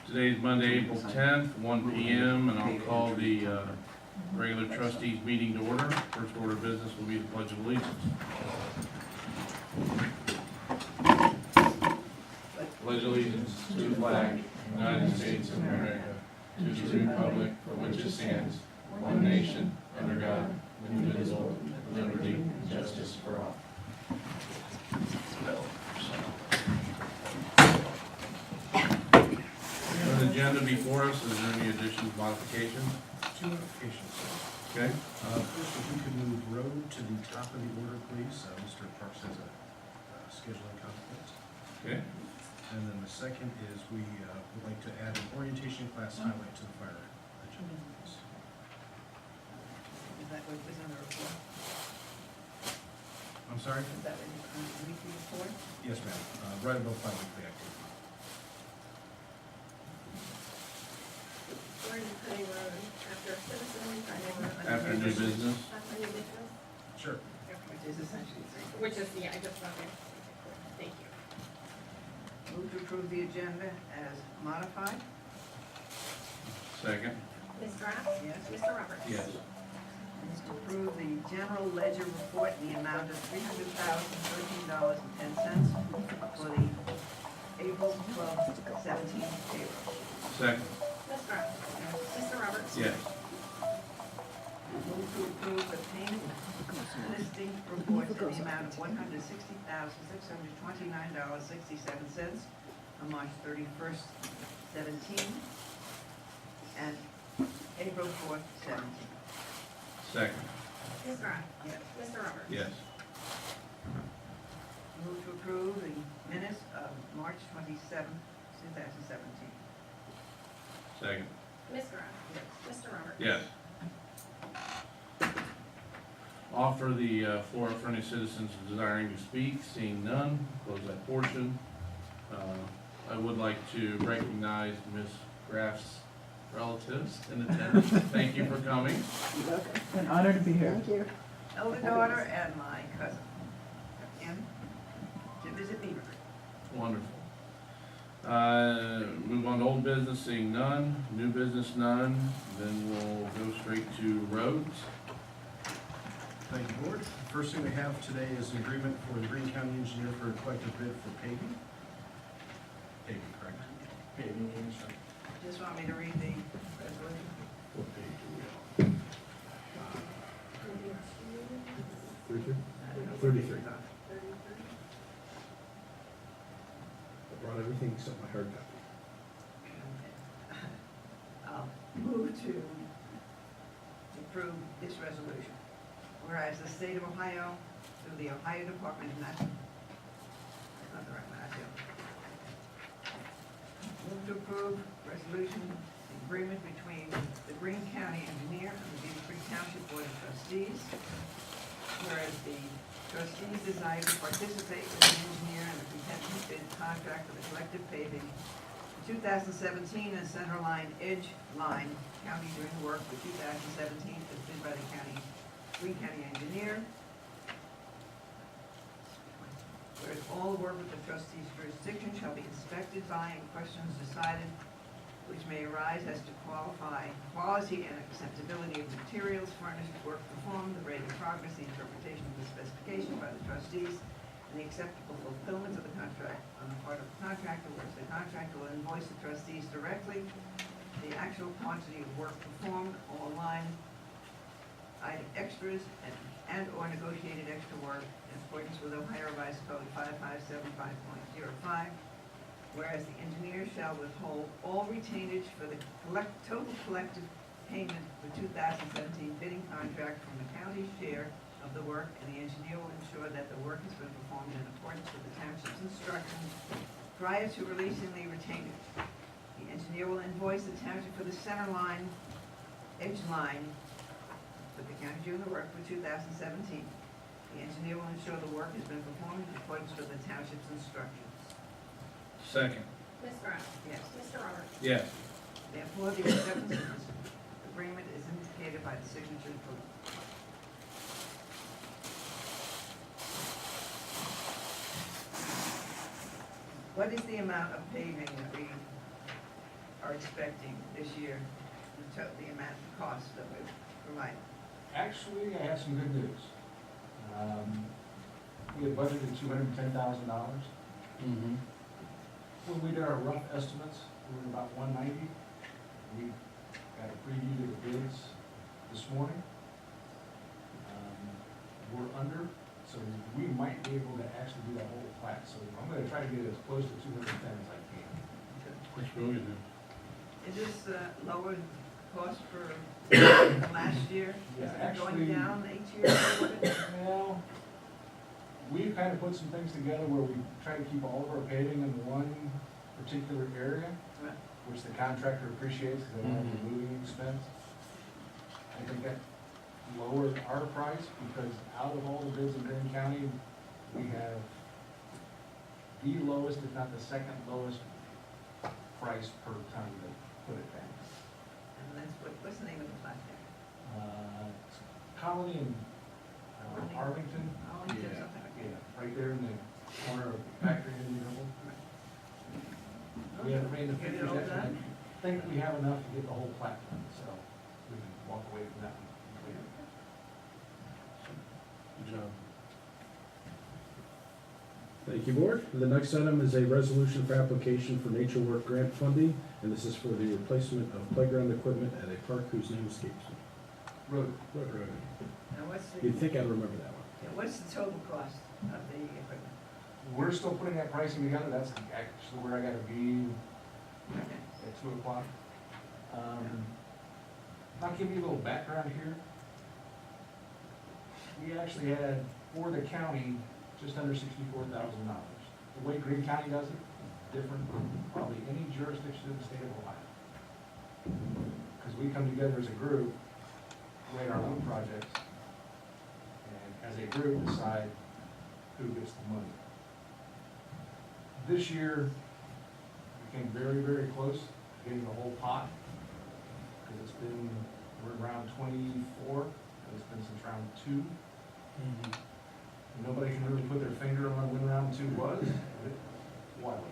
Today is Monday, April 10th, 1 p.m., and I'll call the regular trustees meeting to order. First order of business will be the Pledge of Allegiance. Pledge allegiance to the flag of the United States of America, to the republic for which it stands, one nation, under God, indivisible, with liberty and justice for all. The agenda before us, is there any additions, modifications? Two notifications. Okay. First, if we could move road to the top of the order, please. Mr. Parks has a scheduling conflict. Okay. And then the second is we would like to add an orientation class highlight to the fire agenda, please. Is that what was on the report? I'm sorry? Is that what on the weekly report? Yes, ma'am. Right above bi-weekly activity. Where are you putting road after citizens, After new business? after new business? Sure. Which is essentially the same. Which is, yeah, I just found it. Thank you. Move to approve the agenda as modified? Second? Ms. Graff? Yes. Mr. Roberts? Yes. Move to approve the general ledger report in the amount of $300,013.10 for the April 12, 17 payroll. Second? Ms. Graff? Mr. Roberts? Yes. Move to approve the payment listing reports in the amount of $160,629.67 on March 31st, 17, and April 4th, 17. Second? Ms. Graff? Yes. Mr. Roberts? Yes. Move to approve the minutes of March 27th, 2017. Second? Ms. Graff? Yes. Mr. Roberts? Yes. Offer the floor for any citizens desiring to speak. Seeing none, close that portion. I would like to recognize Ms. Graff's relatives in attendance. Thank you for coming. An honor to be here. Thank you. Elder daughter and my cousin, in to visit Beavercreek. Wonderful. Move on to old business, seeing none. New business, none. Then we'll go straight to roads. Thank you, Board. First thing we have today is an agreement for the Greene County Engineer for a collective bid for paving. Paving, correct? Paving, yes. Just want me to read the resolution? What page are we on? 33? 33. I brought everything except my hard copy. I'll move to approve this resolution. Whereas the state of Ohio, through the Ohio Department of Natural, that's not the right one, that's the other. Move to approve resolution, the agreement between the Greene County Engineer and the Beavercreek Township Board of Trustees. Whereas the trustees desire to participate with the engineer in the competitive bid contract for the collective paving 2017 and center line edge line county doing work for 2017 as bid by the Greene County Engineer. Whereas all the work with the trustees' jurisdiction shall be inspected by and questions decided which may arise as to quality and acceptability of materials furnished, work performed, the rate of progress, the interpretation of the specification by the trustees, and the acceptable fulfillment of the contract on the part of the contractor, whereas the contractor will invoice the trustees directly the actual quantity of work performed, all line item extras and or negotiated extra work in accordance with Ohio Revised Code 5575.05. Whereas the engineer shall withhold all retainage for the total collective payment for 2017 bidding contract from the county's share of the work, and the engineer will ensure that the work has been performed in accordance with the township's instructions prior to releasing the retainage. The engineer will invoice the township for the center line, edge line, with the county doing the work for 2017. The engineer will ensure the work has been performed in accordance with the township's instructions. Second? Ms. Graff? Yes. Mr. Roberts? Yes. Therefore, the acceptance of this agreement is indicated by the signature below. What is the amount of paving that we are expecting this year, the amount of cost that we've provided? Actually, I have some good news. We had budgeted $210,000. Mm-hmm. When we did our rough estimates, we were about 190. We got a preview of the bids this morning. We're under, so we might be able to actually do that whole plat. So I'm gonna try to get as close to 210 as I can. That's really good. Is this lower cost for the last year? Yeah, Is it actually- going down each year? Well, we've kind of put some things together where we try to keep all of our paving in one particular area, Right. which the contractor appreciates because they don't have the moving expense. I think that lowered our price because out of all the bids in Green County, we have the lowest, if not the second lowest price per ton to put it down. And that's what's the name of the plat there? It's Colony and Arlington. Arlington, Yeah. something like that. Yeah, right there in the corner of Factory and Universal. We haven't made the Get it pictures all yet, but I done? think we have enough to get the whole plat done, so we can walk away from that one. Good job. Thank you, Board. The next item is a resolution for application for nature work grant funding, and this is for the replacement of playground equipment at a park whose name escapes me. Road, What road? Now, what's the, You'd think I'd remember that one. yeah, what's the total cost of the equipment? we're still putting that pricing together, that's actually where I gotta be Okay. at 2 o'clock. I'll give you a little background here. We actually had, for the county, just under $64,000. The way Greene County does it, different from probably any jurisdiction in the state of Ohio. Because we come together as a group, rate our own projects, and as a group decide who gets the money. This year, we came very, very close to getting the whole pot, because it's been, we're around 24, and it's been since round 2. Nobody can really put their finger on when round 2 was, it's wild.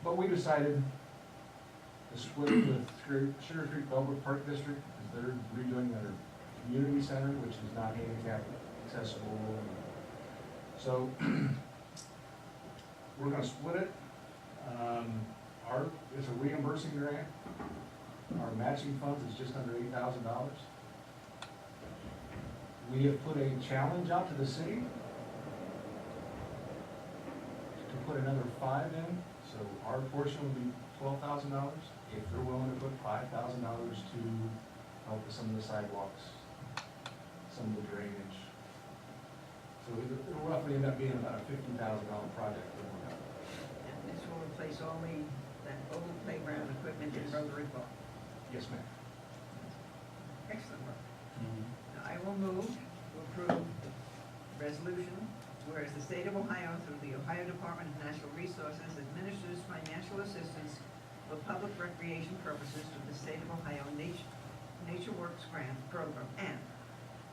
But we decided to split it with Sugar Creek Bellbrook Park District, because they're redoing their community center, which is not handicap accessible. So, we're gonna split it. It's a reimbursing grant. Our matching funds is just under $8,000. We have put a challenge out to the city to put another 5 in, so our portion will be $12,000. If they're willing to put $5,000 to help with some of the sidewalks, some of the drainage. So it'll roughly end up being about a $50,000 project. And this will replace all that old playground equipment in Yes. Rotary Park. Yes, ma'am. Excellent work. Mm-hmm. Now, I will move to approve the resolution, whereas the state of Ohio, through the Ohio Department of Natural Resources, administers financial assistance for public recreation purposes through the state of Ohio Nature Works Grant Program, and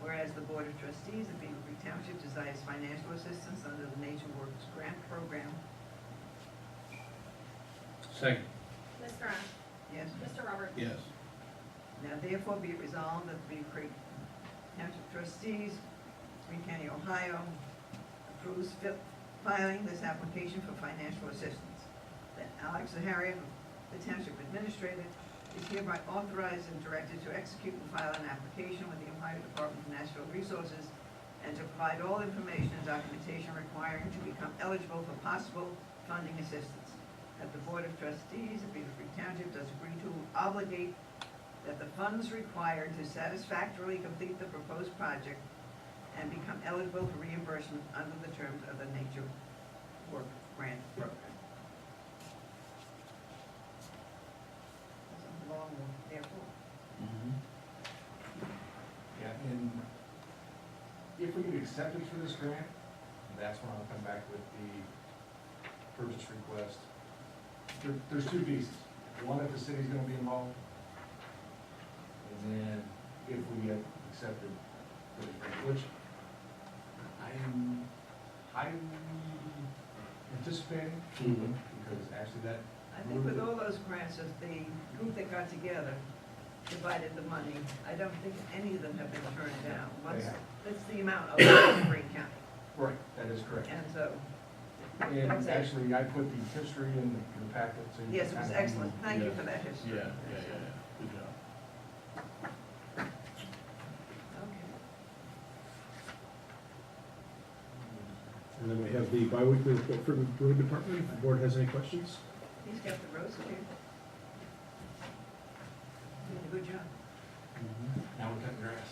whereas the Board of Trustees of Beavercreek Township desires financial assistance under the Nature Works Grant Program. Second. Ms. Grant? Yes? Mr. Roberts? Yes. Now therefore be it resolved that the Beavercreek Township Trustees, Green County, Ohio, approves filing this application for financial assistance. That Alex Zaharia, the Township Administrator, is hereby authorized and directed to execute and file an application with the Ohio Department of Natural Resources and to provide all information and documentation requiring to become eligible for possible funding assistance. That the Board of Trustees of Beavercreek Township does agree to obligate that the funds required to satisfactorily complete the proposed project and become eligible for reimbursement under the terms of the Nature Work Grant Program. That's a long one, therefore. Yeah, and if we get accepted for this grant, that's when I'll come back with the purchase request. There's 2 pieces. One, if the city's gonna be involved, and then if we get accepted for the grant, which I'm highly anticipating, Mm-hmm. because actually that I think with all those grants, if the group that got together divided the money, I don't think any of them have been turned down. Once, have. that's the amount of Green County. Right, that is correct. And so, And That's it. actually, I put the history in the packet, so you. yes, it was kind of- excellent. Thank you Yeah. for that history. Yeah, good job. Okay. And then we have the biweekly report for the road department. If the board has any questions? He's got the roads clear. Doing a good job. Now we're cutting grass.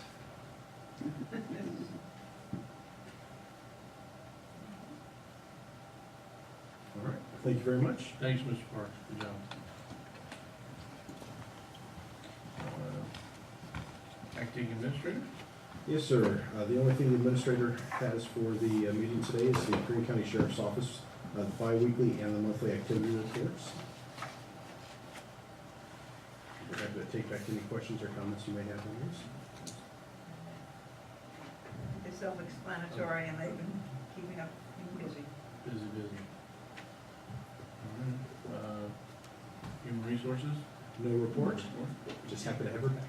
All right, thank you very much. Thanks, Mr. Parks, good job. Acting administrator? Yes, sir. The only thing the administrator has for the meeting today is the Green County Sheriff's Office, the bi-weekly and the monthly activity reports. We're happy to take back any questions or comments you may have on these. It's self-explanatory, and they've been keeping up, keeping busy. Busy. Human resources? No report, just happy to have her back.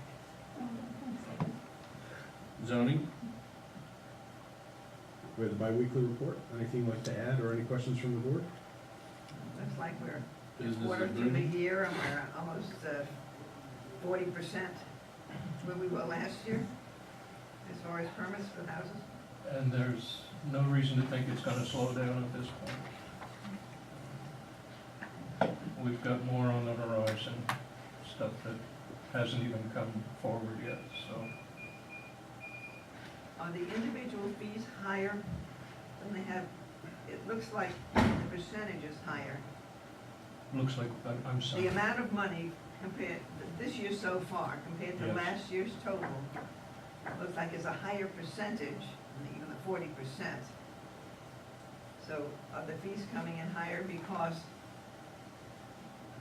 Zoning? We have the bi-weekly report. Anything you'd like to add or any questions from the board? Looks like we're Business quarter is through the booming? year, and we're almost 40% where we were last year, as far as permits for houses. And there's no reason to think it's gonna slow down at this point. We've got more on the horizon, stuff that hasn't even come forward yet, so. Are the individual fees higher than they have? It looks like the percentage is higher. Looks like, I'm The sorry. amount of money compared, this year so far, compared to Yes. last year's total, looks like it's a higher percentage than even the 40%. So are the fees coming in higher because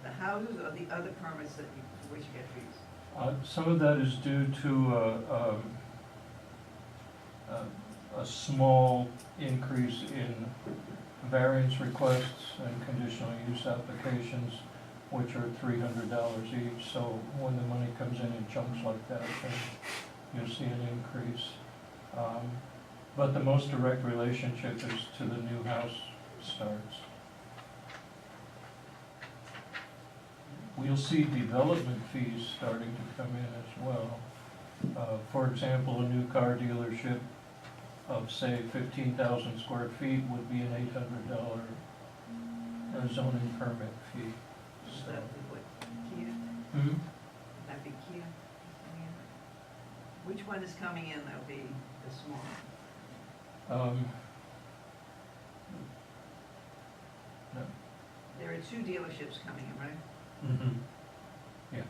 the houses or the other permits that you, for which you get fees? Some of that is due to a small increase in variance requests and conditional use applications, which are $300 each. So when the money comes in chunks like that, then you'll see an increase. But the most direct relationship is to the new house starts. We'll see development fees starting to come in as well. For example, a new car dealership of, say, 15,000 square feet would be an $800 zoning permit fee. Is So, that what, Kia? Mhm. Would that be Kia coming in? Which one is coming in, that'll be the small? No. There are two dealerships coming in, right? Mhm. Yeah.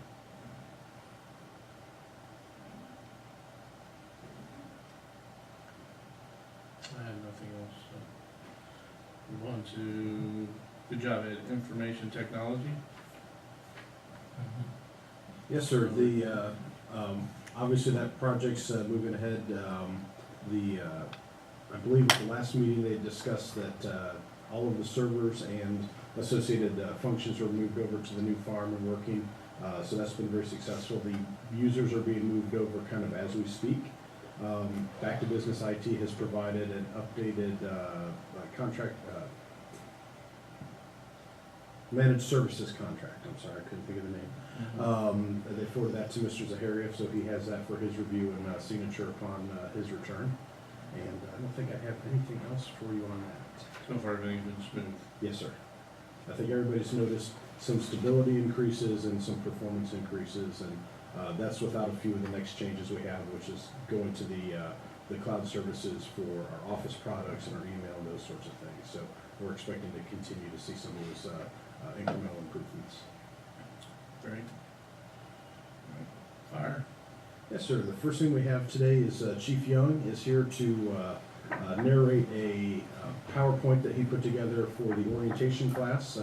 I have nothing else, so. Move on to, good job at information technology. Mhm. Yes, sir. The, obviously that project's moving ahead. I believe at the last meeting they discussed that all of the servers and associated functions were moved over to the new farm and working. So that's been very successful. The users are being moved over kind of as we speak. Back to Business IT has provided an updated contract, managed services contract. I'm sorry, I couldn't think of the name. They forwarded that to Mr. Zaharia, so he has that for his review and signature upon his return. And I don't think I have anything else for you on that. So far, everything's been smooth. Yes, sir. I think everybody's noticed some stability increases and some performance increases, and that's without a few of the next changes we have, which is going to the cloud services for our office products and our email and those sorts of things. So we're expecting to continue to see some of those incremental improvements. Great. Fire. Yes, sir. The first thing we have today is Chief Young is here to narrate a PowerPoint that he put together for the orientation class.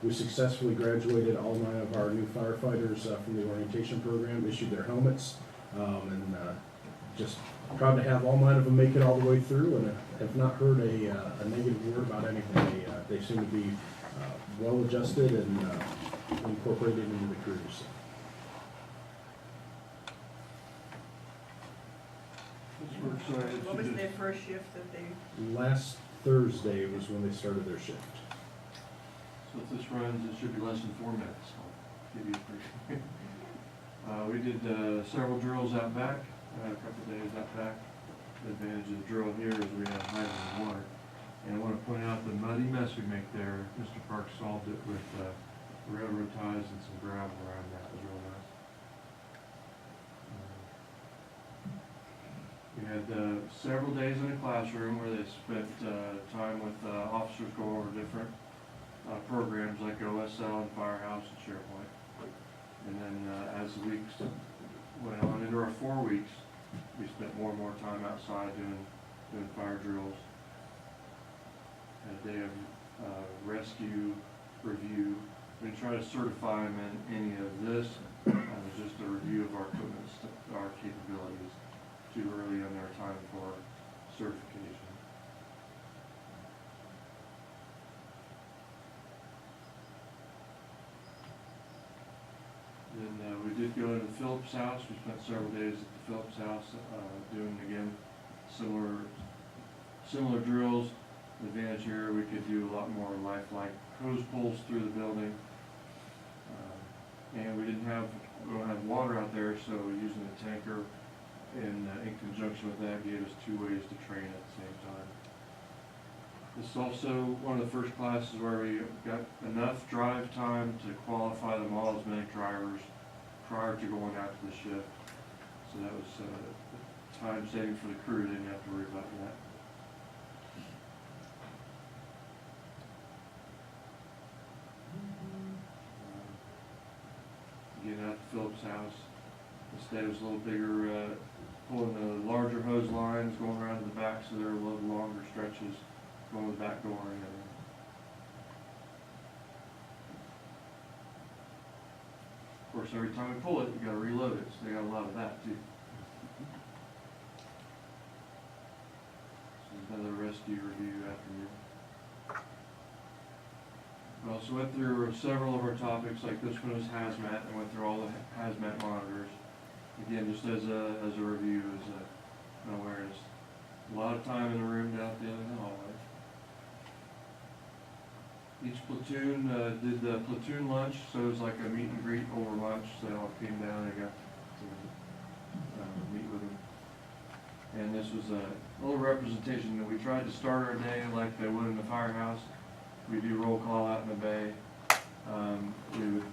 We successfully graduated all 9 of our new firefighters from the orientation program, issued their helmets, and just proud to have all 9 of them make it all the way through, and have not heard a negative word about anything. They seem to be well adjusted and incorporated into the crews. We're excited What to was just- their first shift that they, Last Thursday was when they started their shift. So if this runs, it should be less than 4 minutes. I'll give you a brief. We did several drills out back, a couple of days out back. The advantage of the drill here is we have hydrogen water. And I want to point out the muddy mess we make there. Mr. Park solved it with railroad ties and some gravel around that. It was real nice. We had several days in the classroom where they spent time with officers going over different programs like OSL and Firehouse and SharePoint. And then as the weeks went on into our 4 weeks, we spent more and more time outside doing fire drills. Had a day of rescue review. We didn't try to certify them in any of this. It was just a review of our equipment, our capabilities. Too early in their time for certification. Then we did go to the Phillips house. We spent several days at the Phillips house doing, again, similar drills. The advantage here, we could do a lot more lifelike hose pulls through the building. And we don't have water out there, so using the tanker in conjunction with that gave us 2 ways to train at the same time. This is also one of the first classes where we got enough drive time to qualify them all as medic drivers prior to going out to the shift. So that was time saving for the crew. They didn't have to worry about that. Again, out to Phillips house. This day was a little bigger, pulling the larger hose lines, going around to the back, so they're a little longer stretches, going to the back door and everything. Of course, every time we pull it, we gotta reload it, so they got a lot of that too. This is another rescue review afternoon. We also went through several of our topics, like this one was hazmat, and went through all the hazmat monitors. Again, just as a review, an awareness. A lot of time in the room down at the end of the hallway. Each platoon did the platoon lunch, so it was like a meet and greet over lunch. So they all came down and got to meet with them. And this was a little representation that we tried to start our day like they would in the firehouse. We do roll call out in the bay. We would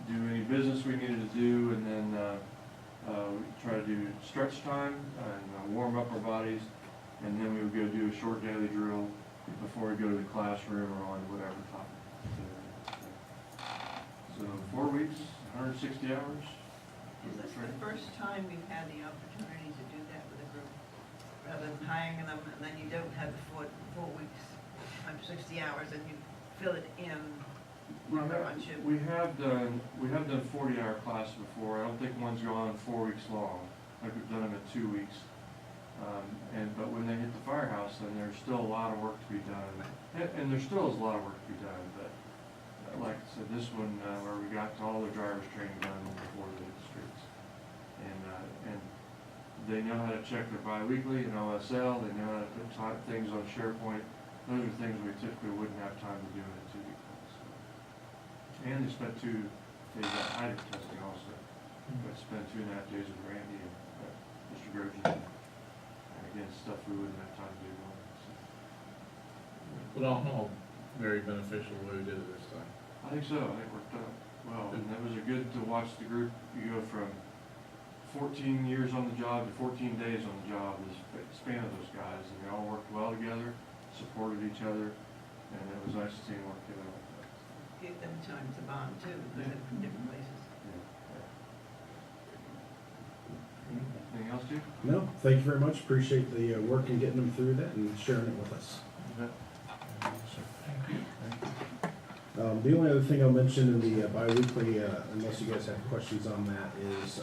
do any business we needed to do, and then we try to do stretch time and warm up our bodies, and then we would go do a short daily drill before we go to the classroom or on whatever topic. So 4 weeks, 160 hours. is this the first time we've had the opportunity to do that with a group? Rather than hiring them and then you don't have the 4 weeks, times 60 hours, and you fill it in while they're on shift? We have done 40-hour classes before. I don't think one's gone 4 weeks long. Like we've done them at 2 weeks. But when they hit the firehouse, then there's still a lot of work to be done. And there still is a lot of work to be done. But like I said, this one where we got all the driver's training done before they hit the streets. And they know how to check their bi-weekly and OSL. They know how to put things on SharePoint. Those are things we typically wouldn't have time to do in a 2-week class. And they spent 2 days at hydrant testing also. But spent 2.5 days with Randy and Mr. Grogan. And again, stuff we wouldn't have time to do. But all in all, very beneficial the way we did it this time. I think so. I think it worked out well. And that was good to watch the group. You go from 14 years on the job to 14 days on the job, the span of those guys, and they all worked well together, supported each other, and it was nice to see them work together like that. Give them time to bond too, because they're from different places. Anything else, Chief? No, thank you very much. Appreciate the work in getting them through that and sharing it with us. The only other thing I'll mention in the bi-weekly, unless you guys have questions on that, is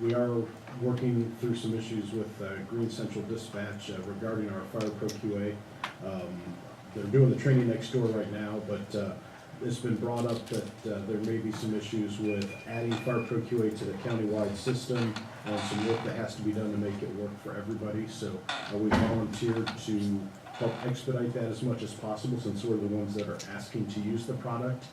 we are working through some issues with Green Central Dispatch regarding our Fire Pro QA. they're doing the training next door right now, but it's been brought up that there may be some issues with adding fire pro QA to the countywide system, and some work that has to be done to make it work for everybody. So we volunteered to help expedite that as much as possible, since we're the ones that are asking to use the product.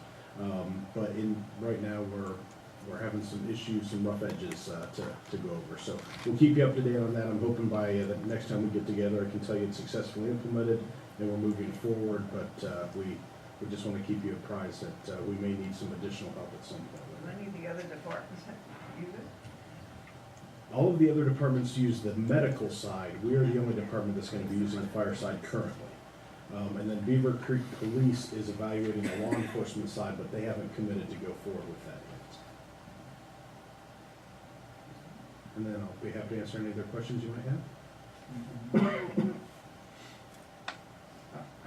But right now, we're having some issues, some rough edges to go over. So we'll keep you up to date on that. I'm hoping by the next time we get together, I can tell you it's successfully implemented and we're moving forward, but we just want to keep you apprised that we may need some additional help at some point. Do any of the other departments use it? All of the other departments use the medical side. We are the only department that's going to be using the fire side currently. And then Beavercreek Police is evaluating the law enforcement side, but they haven't committed to go forward with that yet. And then I'll be happy to answer any other questions you might have.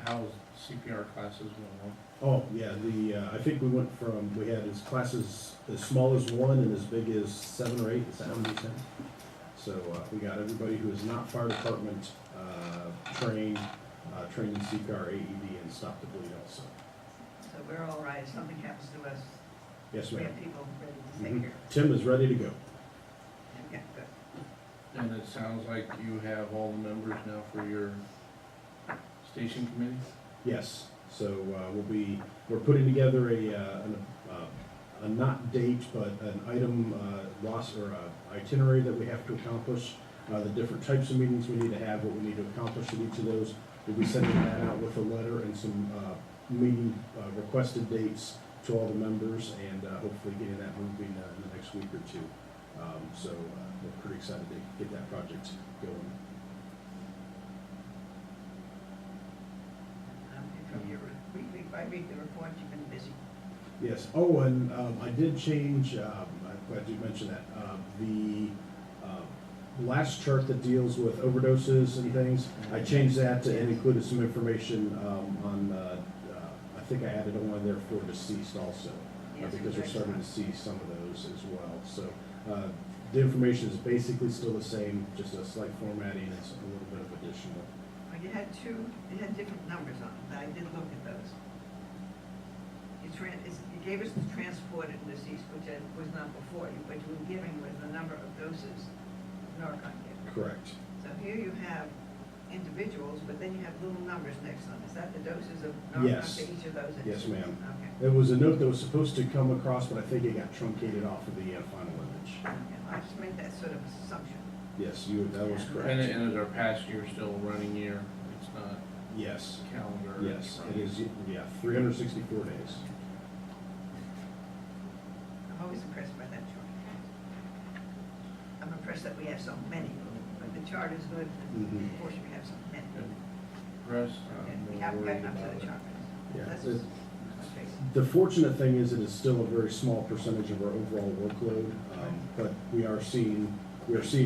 How's CPR classes going Oh, yeah, I think we had his classes as small as 1 and as big as 7 or 8, is that how many said? So, we got everybody who is not fire department, trained in CPR, AED, and stop the bleed also. So we're all right, if something happens to us, Yes, we ma'am. have people ready to take Mhm. care of Tim is ready to go. it. Yeah, good. on? And it sounds like you have all the members now for your station committee? Yes, so we're putting together a not date, but an item roster, itinerary that we have to accomplish, the different types of meetings we need to have, what we need to accomplish at each of those. We'll be sending that out with a letter and some meeting requested dates to all the members, and hopefully getting that moving in the next week or two. So we're pretty excited to get that project going. From your weekly, bi-weekly report, you've been busy. Yes, oh, and I did change, I'm glad you mentioned that, the last chart that deals with overdoses and things, I changed that and included some information on, I think I added one there for deceased also, Yes, because we're starting to excellent. see some of those as well. So the information is basically still the same, just a slight formatting and a little bit of additional. Well, you had different numbers on them, I did look at those. You gave us the transported and deceased, which was not before you, but you were giving with the number of doses of Narcan given. Correct. So here you have individuals, but then you have little numbers next to them. Is that the doses of Narcan Yes. for each of those? Yes, ma'am. Okay. There was a note that was supposed to come across, but I think it got truncated off of the final image. Okay, I just made that sort of assumption. Yes, that was And correct. is our past year still a running year? It's not Yes, calendar? yes, it is, yeah, 364 days. I'm always impressed by that chart. I'm impressed that we have so many, but the chart is good, and Mhm. of course we have so many. Russ, Okay, I'm we more haven't worried gotten up to about the it. chart. Yeah, That's it- okay. The fortunate thing is it is still a very small percentage of our overall workload, but we are seeing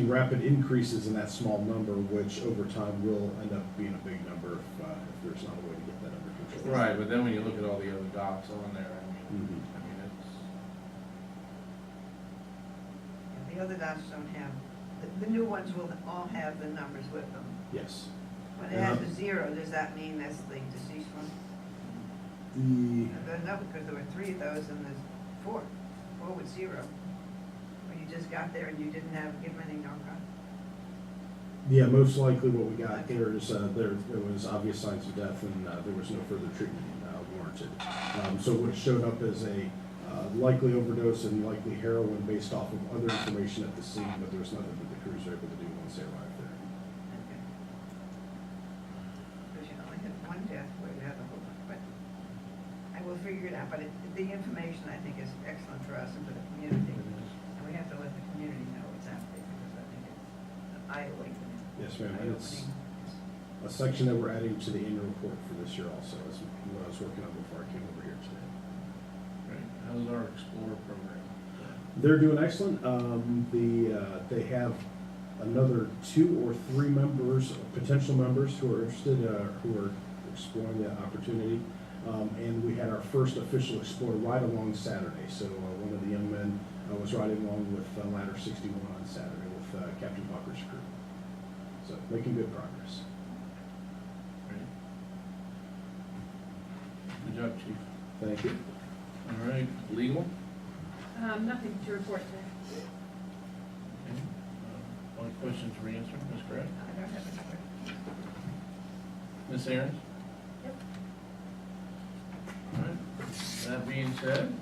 rapid increases in that small number, which over time will end up being a big number if there's not a way to get that under control. Right, but then when you look at all the other dots on there, Mhm. it's, Yeah, the other dots don't have, the new ones will all have the numbers with them. Yes. When it has a 0, does that mean that's the deceased one? No, because there were 3 of those and there's 4 with 0. Or you just got there and you didn't give any Narcan? Yeah, most likely what we got there is, there was obvious signs of death and there was no further treatment warranted. So what showed up as a likely overdose and likely heroin based off of other information at the scene, but there was nothing that the crews were able to do once they arrived there. Okay. Because you only had one death where you had the whole bunch, but I will figure it out. But the information, I think, is excellent for us and for the community. And we have to let the community know what's out there, because I think it's eye-opening. Yes, ma'am, and it's Eye-opening. a section that we're adding to the annual report for this year also, is what I was working on before I came over here today. right, how's our Explorer program? They're doing excellent. They have another 2 or 3 members, potential members who are interested, who are exploring the opportunity. And we had our first official Explorer ride along Saturday. So one of the young men was riding along with Ladder 61 on Saturday with Captain Bucker's crew. So making good progress. Right. Good job, chief. Thank you. All right, legal? Nothing to report today. Okay. All questions were answered, Ms. Grant? I don't have any questions. Ms. Aaron's? Yep. All right, that being said,